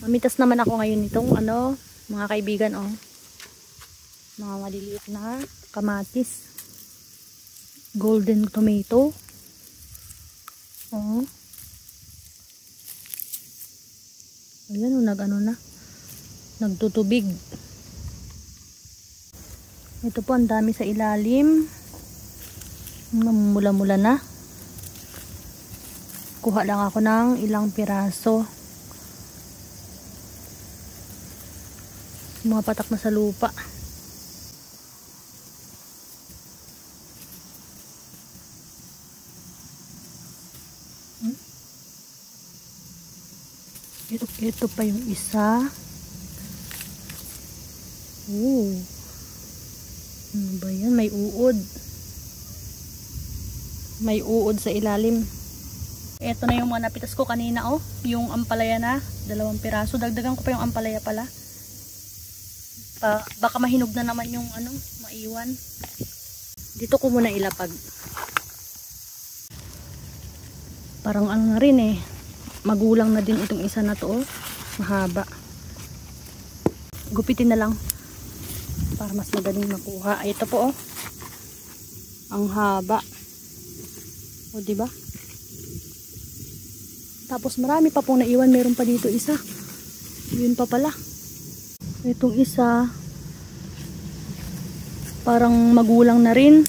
Mamitas naman ako ngayon nitong mga kaibigan, mga maliliit na kamatis, golden tomato. Ayan, nagtutubig. Ito po, ang dami sa ilalim, namumula-mula na. Kuha lang ako ng ilang piraso, mga patak na sa lupa. Ito pa yung isa. Ano ba yan? May uod. May uod sa ilalim. Ito na yung mga napitas ko kanina, yung ampalaya na, 2 piraso. Dagdagan ko pa yung ampalaya pala. Baka mahinog na naman yung maiwan. Dito ko muna ilapag. Parang na rin magulang na din itong isa na to, mahaba. Gupitin na lang para mas madaling makuha. Ito po, ang haba. Diba? Tapos marami pa pong naiwan. Meron pa dito isa. Yun pa pala. Itong isa, parang magulang na rin.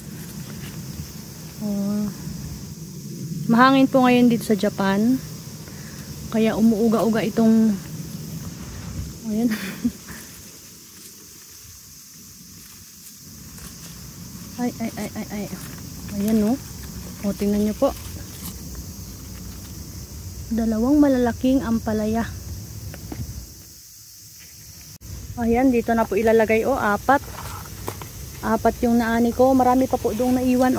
Mahangin po ngayon dito sa Japan. Kaya umuuga-uga itong ayan. ay. Ayan tingnan nyo po. 2 malalaking ampalaya. Ayan, dito na po ilalagay 4 yung naani ko. Marami pa po doong naiwan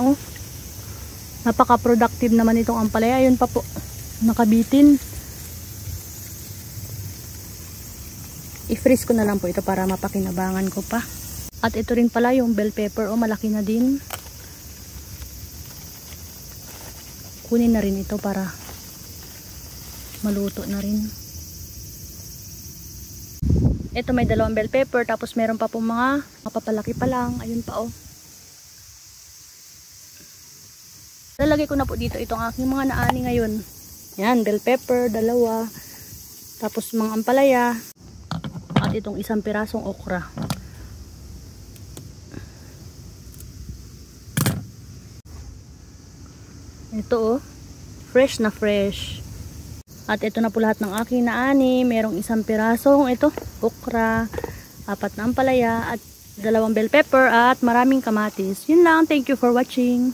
Napaka-productive naman itong ampalaya. Ayun pa po, nakabitin. I-freeze ko na lang po ito para mapakinabangan ko pa. At ito rin pala yung bell pepper, malaki na din. Kunin na rin ito para maluto na rin. Ito may 2 bell pepper, tapos meron pa pong mga papalaki pa lang. Ayun pa Lalagay ko na po dito itong aking mga naani ngayon. Yan, bell pepper, 2. Tapos mga ampalaya. At itong 1 pirasong okra. Ito fresh na fresh. At ito na po lahat ng aking naani. Merong 1 pirasong okra, 4 na ampalaya, at 2 bell pepper, at maraming kamatis. Yun lang. Thank you for watching.